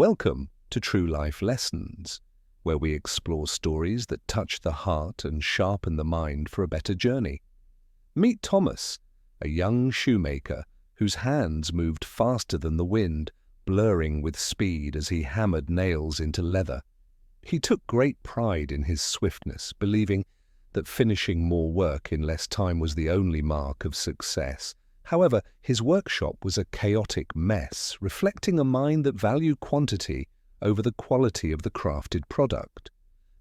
Welcome to True Life Lessons, where we explore stories that touch the heart and sharpen the mind for a better journey. Meet Thomas, a young shoemaker whose hands moved faster than the wind, blurring with speed as he hammered nails into leather. He took great pride in his swiftness, believing that finishing more work in less time was the only mark of success. However, his workshop was a chaotic mess, reflecting a mind that valued quantity over the quality of the crafted product.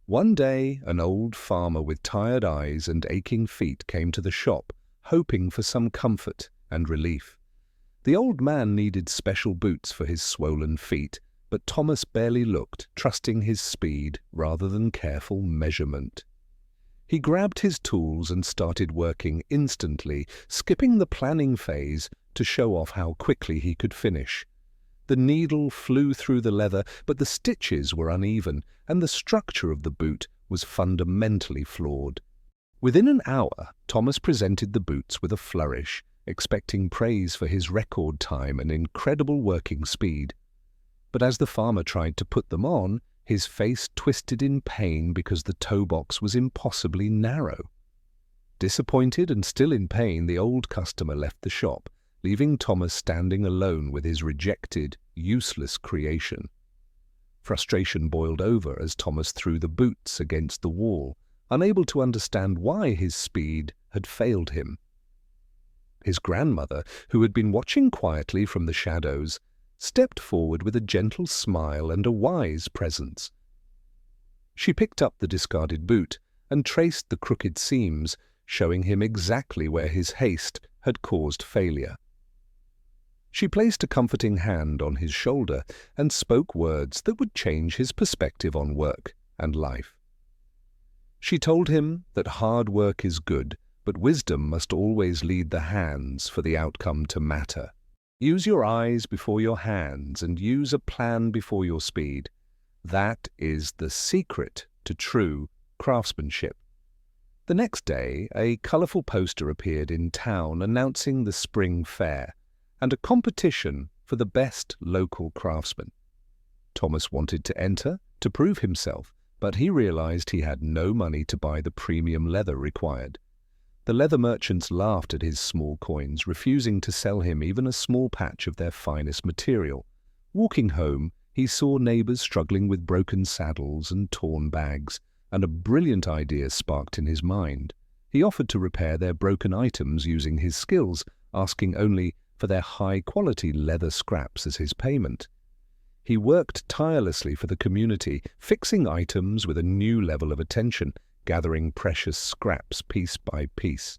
One day, an old farmer with tired eyes and aching feet came to the shop, hoping for some comfort and relief. The old man needed special boots for his swollen feet, but Thomas barely looked, trusting his speed rather than careful measurement. He grabbed his tools and started working instantly, skipping the planning phase to show off how quickly he could finish. The needle flew through the leather, but the stitches were uneven, and the structure of the boot was fundamentally flawed. Within an hour, Thomas presented the boots with a flourish, expecting praise for his record time and incredible working speed. But as the farmer tried to put them on, his face twisted in pain because the toe box was impossibly narrow. Disappointed and still in pain, the old customer left the shop, leaving Thomas standing alone with his rejected, useless creation. Frustration boiled over as Thomas threw the boots against the wall, unable to understand why his speed had failed him. His grandmother, who had been watching quietly from the shadows, stepped forward with a gentle smile and a wise presence. She picked up the discarded boot and traced the crooked seams, showing him exactly where his haste had caused failure. She placed a comforting hand on his shoulder and spoke words that would change his perspective on work and life. She told him that hard work is good, but wisdom must always lead the hands for the outcome to matter. Use your eyes before your hands and use a plan before your speed. That is the secret to true craftsmanship. The next day, a colourful poster appeared in town announcing the spring fair and a competition for the best local craftsman. Thomas wanted to enter to prove himself, but he realized he had no money to buy the premium leather required. The leather merchants laughed at his small coins, refusing to sell him even a small patch of their finest material. Walking home, he saw neighbors struggling with broken saddles and torn bags, and a brilliant idea sparked in his mind. He offered to repair their broken items using his skills, asking only for their high-quality leather scraps as his payment. He worked tirelessly for the community, fixing items with a new level of attention, gathering precious scraps piece by piece.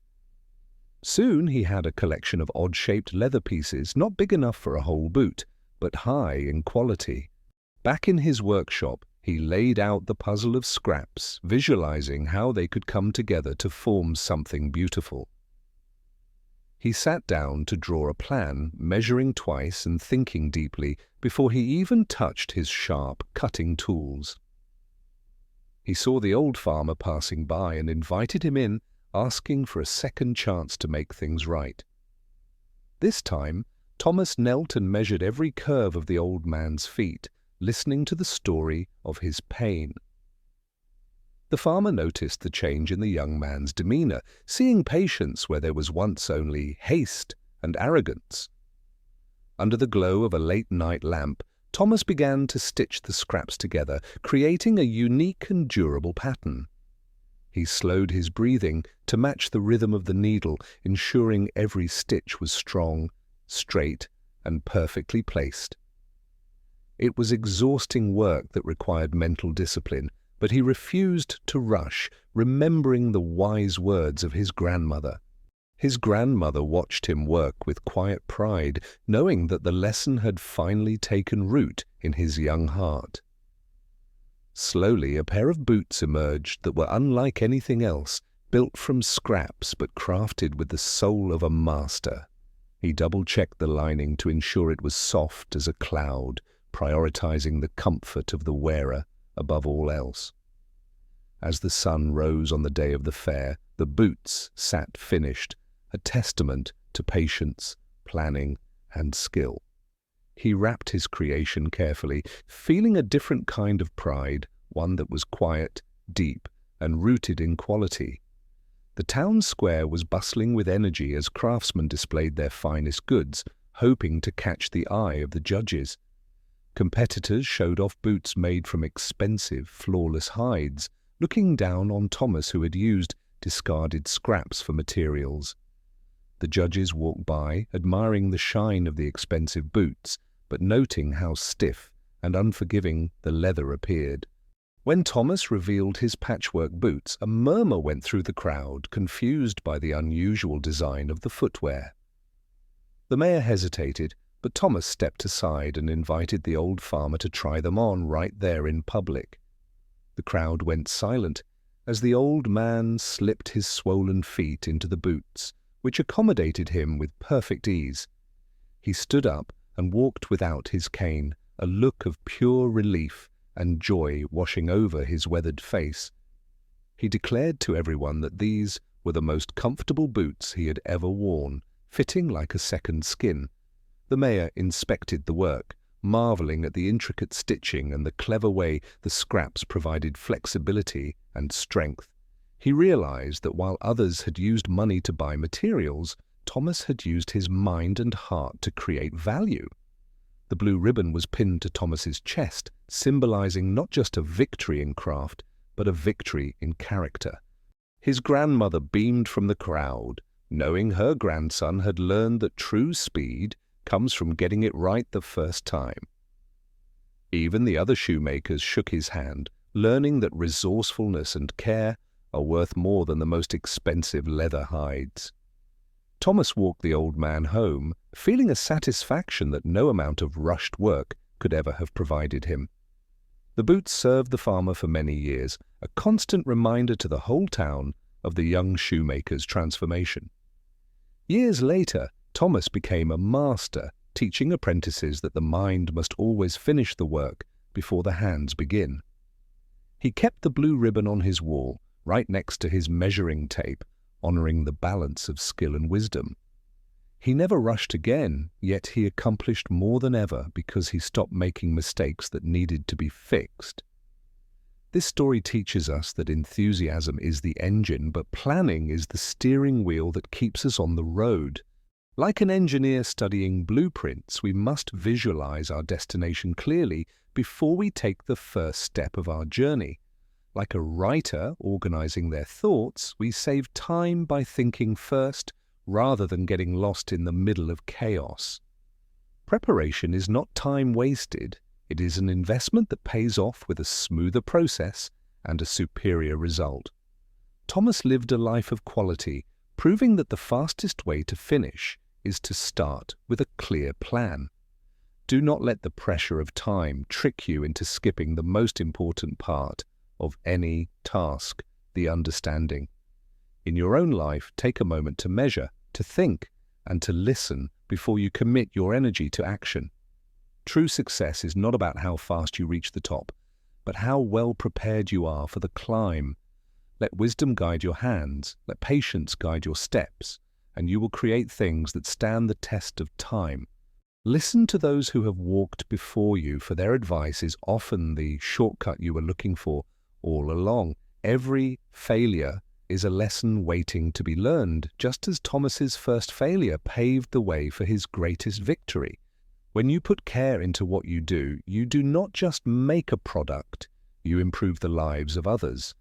Soon he had a collection of odd-shaped leather pieces, not big enough for a whole boot, but high in quality. Back in his workshop, he laid out the puzzle of scraps, visualizing how they could come together to form something beautiful. He sat down to draw a plan, measuring twice and thinking deeply before he even touched his sharp cutting tools. He saw the old farmer passing by and invited him in, asking for a second chance to make things right. This time, Thomas knelt and measured every curve of the old man's feet, listening to the story of his pain. The farmer noticed the change in the young man's demeanor, seeing patience where there was once only haste and arrogance. Under the glow of a late-night lamp, Thomas began to stitch the scraps together, creating a unique and durable pattern. He slowed his breathing to match the rhythm of the needle, ensuring every stitch was strong, straight, and perfectly placed. It was exhausting work that required mental discipline, but he refused to rush, remembering the wise words of his grandmother. His grandmother watched him work with quiet pride, knowing that the lesson had finally taken root in his young heart. Slowly, a pair of boots emerged that were unlike anything else, built from scraps but crafted with the soul of a master. He double-checked the lining to ensure it was soft as a cloud, prioritizing the comfort of the wearer above all else. As the sun rose on the day of the fair, the boots sat finished, a testament to patience, planning, and skill. He wrapped his creation carefully, feeling a different kind of pride, one that was quiet, deep, and rooted in quality. The town square was bustling with energy as craftsmen displayed their finest goods, hoping to catch the eye of the judges. Competitors showed off boots made from expensive, flawless hides, looking down on Thomas, who had used discarded scraps for materials. The judges walked by, admiring the shine of the expensive boots, but noting how stiff and unforgiving the leather appeared. When Thomas revealed his patchwork boots, a murmur went through the crowd, confused by the unusual design of the footwear. The mayor hesitated, but Thomas stepped aside and invited the old farmer to try them on right there in public. The crowd went silent as the old man slipped his swollen feet into the boots, which accommodated him with perfect ease. He stood up and walked without his cane, a look of pure relief and joy washing over his weathered face. He declared to everyone that these were the most comfortable boots he had ever worn, fitting like a second skin. The mayor inspected the work, marveling at the intricate stitching and the clever way the scraps provided flexibility and strength. He realized that while others had used money to buy materials, Thomas had used his mind and heart to create value. The blue ribbon was pinned to Thomas's chest, symbolizing not just a victory in craft, but a victory in character. His grandmother beamed from the crowd, knowing her grandson had learned that true speed comes from getting it right the first time. Even the other shoemakers shook his hand, learning that resourcefulness and care are worth more than the most expensive leather hides. Thomas walked the old man home, feeling a satisfaction that no amount of rushed work could ever have provided him. The boots served the farmer for many years, a constant reminder to the whole town of the young shoemaker's transformation. Years later, Thomas became a master, teaching apprentices that the mind must always finish the work before the hands begin. He kept the blue ribbon on his wall, right next to his measuring tape, honoring the balance of skill and wisdom. He never rushed again, yet he accomplished more than ever because he stopped making mistakes that needed to be fixed. This story teaches us that enthusiasm is the engine, but planning is the steering wheel that keeps us on the road. Like an engineer studying blueprints, we must visualize our destination clearly before we take the first step of our journey. Like a writer organizing their thoughts, we save time by thinking first rather than getting lost in the middle of chaos. Preparation is not time wasted. It is an investment that pays off with a smoother process and a superior result. Thomas lived a life of quality, proving that the fastest way to finish is to start with a clear plan. Do not let the pressure of time trick you into skipping the most important part of any task, the understanding. In your own life, take a moment to measure, to think, and to listen before you commit your energy to action. True success is not about how fast you reach the top, but how well prepared you are for the climb. Let wisdom guide your hands, let patience guide your steps, and you will create things that stand the test of time. Listen to those who have walked before you, for their advice is often the shortcut you were looking for all along. Every failure is a lesson waiting to be learned, just as Thomas's first failure paved the way for his greatest victory. When you put care into what you do not just make a product, you improve the lives of others.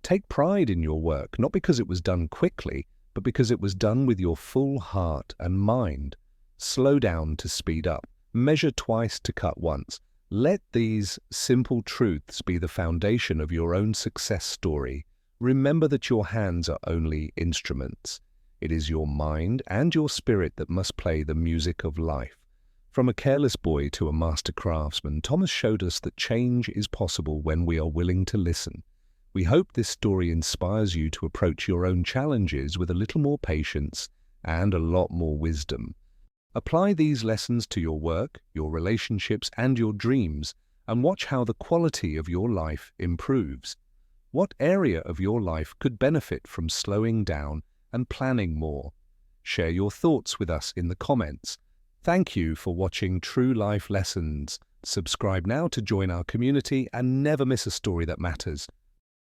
Take pride in your work, not because it was done quickly, but because it was done with your full heart and mind. Slow down to speed up. Measure twice to cut once. Let these simple truths be the foundation of your own success story. Remember that your hands are only instruments. It is your mind and your spirit that must play the music of life. From a careless boy to a master craftsman, Thomas showed us that change is possible when we are willing to listen. We hope this story inspires you to approach your own challenges with a little more patience and a lot more wisdom. Apply these lessons to your work, your relationships, and your dreams, and watch how the quality of your life improves. What area of your life could benefit from slowing down and planning more? Share your thoughts with us in the comments. Thank you for watching True Life Lessons. Subscribe now to join our community and never miss a story that matters.